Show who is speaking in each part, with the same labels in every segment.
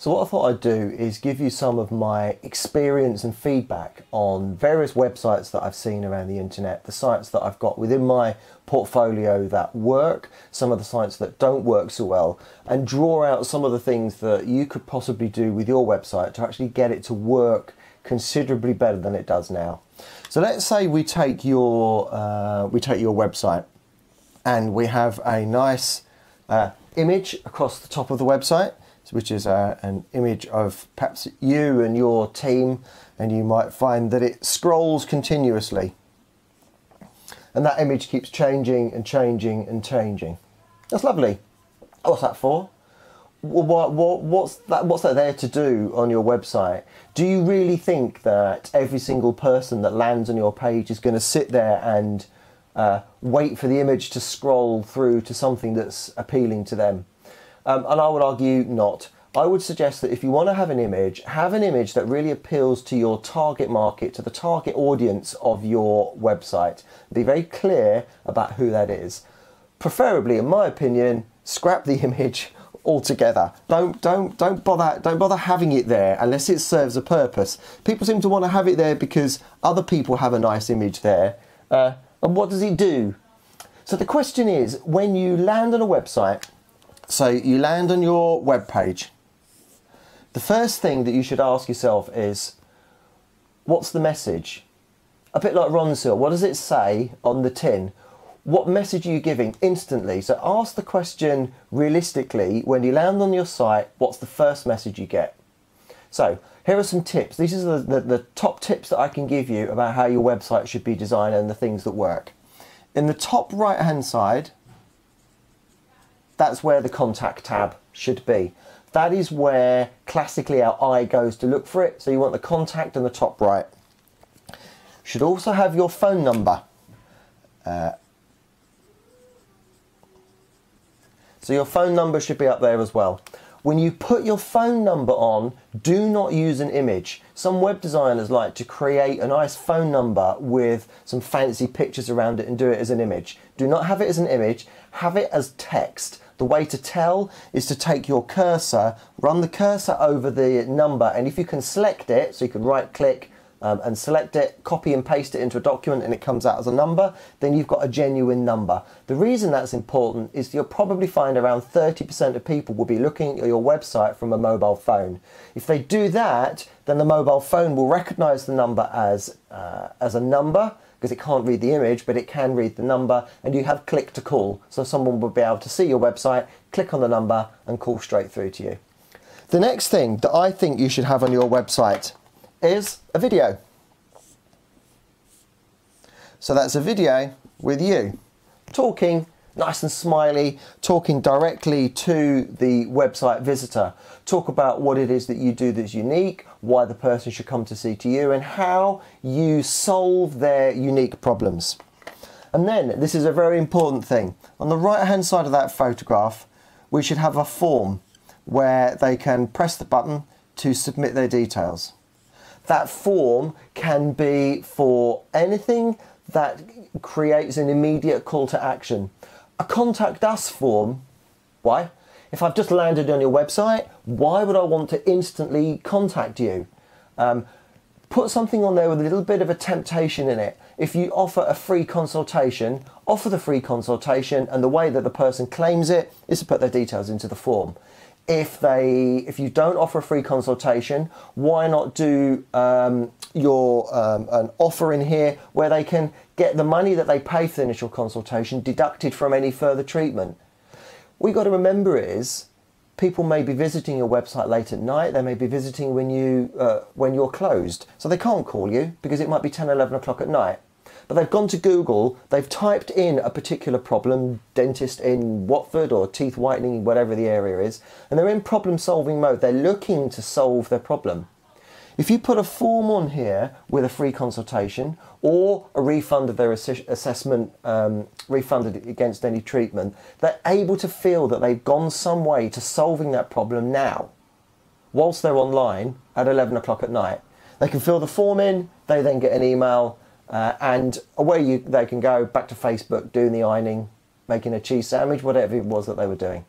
Speaker 1: So what I thought I'd do is give you some of my experience and feedback on various websites that I've seen around the internet, the sites that I've got within my portfolio that work, some of the sites that don't work so well, and draw out some of the things that you could possibly do with your website to actually get it to work considerably better than it does now. So let's say we take your website and we have a nice image across the top of the website, which is an image of perhaps you and your team, and you might find that it scrolls continuously. And that image keeps changing and changing and changing. That's lovely. What's that for? What's that there to do on your website? Do you really think that every single person that lands on your page is going to sit there and wait for the image to scroll through to something that's appealing to them? And I would argue not. I would suggest that if you want to have an image that really appeals to your target market, to the target audience of your website. Be very clear about who that is. Preferably, in my opinion, scrap the image altogether. Don't bother having it there unless it serves a purpose. People seem to want to have it there because other people have a nice image there. And what does it do? So the question is, when you land on a website, so you land on your web page, the first thing that you should ask yourself is, what's the message? A bit like Ronseal, what does it say on the tin? What message are you giving instantly? So ask the question realistically, when you land on your site, what's the first message you get? So here are some tips. These are the top tips that I can give you about how your website should be designed and the things that work. In the top right hand side, that's where the contact tab should be. That is where classically our eye goes to look for it. So you want the contact in the top right. Should also have your phone number. So your phone number should be up there as well. When you put your phone number on, do not use an image. Some web designers like to create a nice phone number with some fancy pictures around it and do it as an image. Do not have it as an image, have it as text. The way to tell is to take your cursor, run the cursor over the number, and if you can select it, so you can right click and select it, copy and paste it into a document and it comes out as a number, then you've got a genuine number. The reason that's important is you'll probably find around 30% of people will be looking at your website from a mobile phone. If they do that, then the mobile phone will recognize the number as a number, because it can't read the image, but it can read the number, and you have click to call. So someone will be able to see your website, click on the number and call straight through to you. The next thing that I think you should have on your website is a video. So that's a video with you talking, nice and smiley, talking directly to the website visitor. Talk about what it is that you do that's unique, why the person should come to see to you, and how you solve their unique problems. And then, this is a very important thing, on the right hand side of that photograph, we should have a form where they can press the button to submit their details. That form can be for anything that creates an immediate call to action. A contact us form, why? If I've just landed on your website, why would I want to instantly contact you? Put something on there with a little bit of a temptation in it. If you offer a free consultation, offer the free consultation, and the way that the person claims it is to put their details into the form. If you don't offer a free consultation, why not do an offer in here where they can get the money that they pay for the initial consultation deducted from any further treatment? What you've got to remember is people may be visiting your website late at night, they may be visiting when you're closed, so they can't call you because it might be 10 or 11 o'clock at night. But they've gone to Google, they've typed in a particular problem, dentist in Watford or teeth whitening, whatever the area is, and they're in problem solving mode. They're looking to solve their problem. If you put a form on here with a free consultation or a refund of their assessment, refunded against any treatment, they're able to feel that they've gone some way to solving that problem now, whilst they're online at 11 o'clock at night. They can fill the form in, they then get an email, and away they can go back to Facebook, doing the ironing, making a cheese sandwich, whatever it was that they were doing.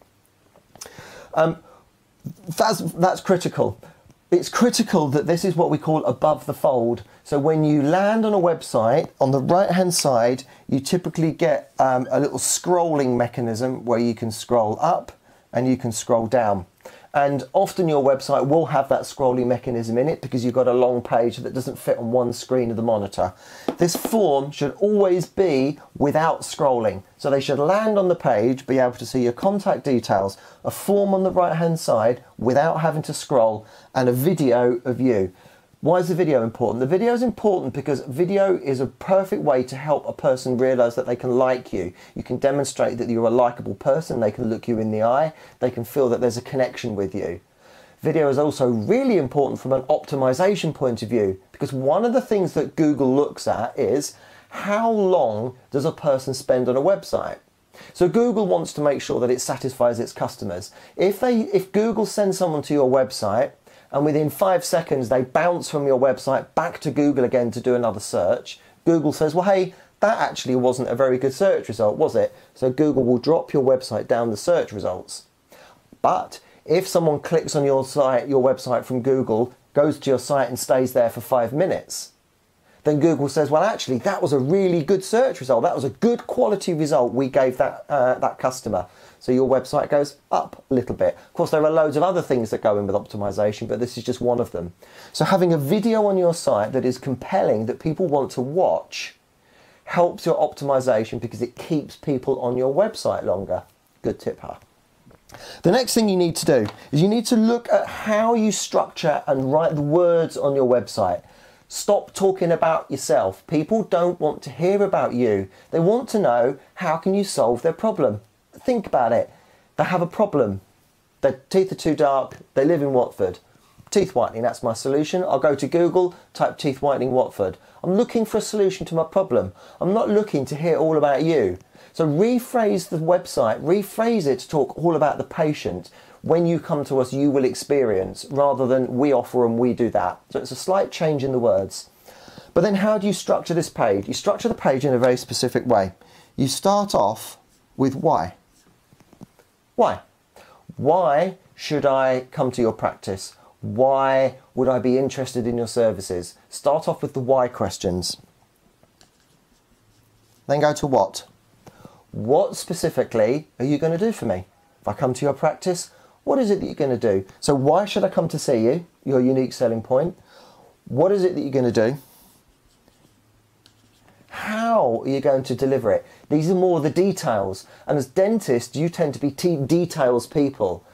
Speaker 1: That's critical. It's critical that this is what we call above the fold. So when you land on a website, on the right hand side, you typically get a little scrolling mechanism where you can scroll up and you can scroll down. And often your website will have that scrolling mechanism in it because you've got a long page that doesn't fit on one screen of the monitor. This form should always be without scrolling. So they should land on the page, be able to see your contact details, a form on the right hand side without having to scroll, and a video of you. Why is the video important? The video is important because video is a perfect way to help a person realise that they can like you. You can demonstrate that you're a likeable person, they can look you in the eye, they can feel that there's a connection with you. Video is also really important from an optimization point of view because one of the things that Google looks at is how long does a person spend on a website? So Google wants to make sure that it satisfies its customers. If Google sends someone to your website and within 5 seconds they bounce from your website back to Google again to do another search, Google says, well, hey, that actually wasn't a very good search result, was it? So Google will drop your website down the search results. But if someone clicks on your website from Google, goes to your site and stays there for 5 minutes, then Google says, well, actually, that was a really good search result. That was a good quality result we gave that customer. So your website goes up a little bit. Of course, there are loads of other things that go in with optimization, but this is just one of them. So having a video on your site that is compelling, that people want to watch, helps your optimization because it keeps people on your website longer. Good tip, huh? The next thing you need to do is you need to look at how you structure and write the words on your website. Stop talking about yourself. People don't want to hear about you. They want to know how can you solve their problem. Think about it. They have a problem. Their teeth are too dark. They live in Watford. Teeth whitening, that's my solution. I'll go to Google, type teeth whitening Watford. I'm looking for a solution to my problem. I'm not looking to hear all about you. So rephrase the website, rephrase it to talk all about the patient. When you come to us, you will experience, rather than we offer and we do that. So it's a slight change in the words. But then how do you structure this page? You structure the page in a very specific way. You start off with why. Why? Why should I come to your practice? Why would I be interested in your services? Start off with the why questions. Then go to what. What specifically are you going to do for me? If I come to your practice, what is it that you're going to do? So why should I come to see you? Your unique selling point. What is it that you're going to do? How are you going to deliver it? These are more the details. And as dentists, you tend to be details people.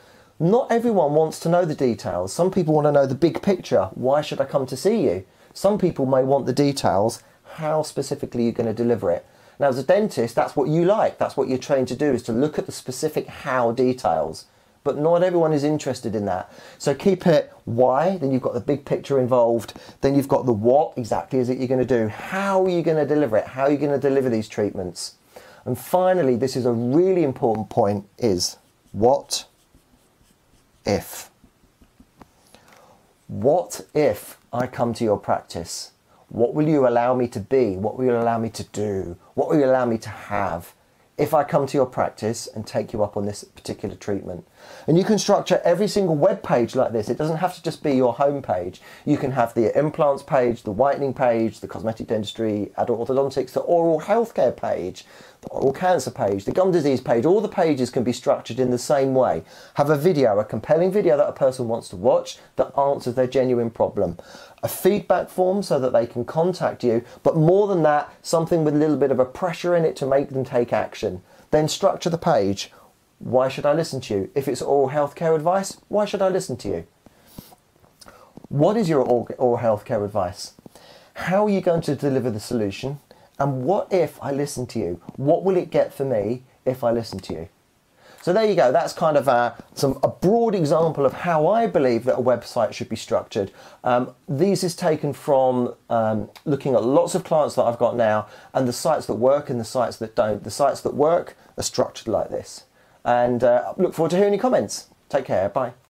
Speaker 1: Not everyone wants to know the details. Some people want to know the big picture. Why should I come to see you? Some people may want the details. How specifically are you going to deliver it? Now, as a dentist, that's what you like. That's what you're trained to do, is to look at the specific how details. But not everyone is interested in that. So keep it why, then you've got the big picture involved. Then you've got the what exactly is it you're going to do. How are you going to deliver it? How are you going to deliver these treatments? And finally, this is a really important point, is what if? What if I come to your practice? What will you allow me to be? What will you allow me to do? What will you allow me to have if I come to your practice and take you up on this particular treatment? And you can structure every single web page like this. It doesn't have to just be your home page. You can have the implants page, the whitening page, the cosmetic dentistry, adult orthodontics, the oral healthcare page, the oral cancer page, the gum disease page. All the pages can be structured in the same way. Have a video, a compelling video that a person wants to watch that answers their genuine problem. A feedback form so that they can contact you, but more than that, something with a little bit of a pressure in it to make them take action. Then structure the page. Why should I listen to you? If it's oral healthcare advice, why should I listen to you? What is your oral healthcare advice? How are you going to deliver the solution? And what if I listen to you? What will it get for me if I listen to you? So there you go. That's kind of a broad example of how I believe that a website should be structured. These is taken from looking at lots of clients that I've got now, and the sites that work and the sites that don't. The sites that work are structured like this. And look forward to hearing your comments. Take care. Bye.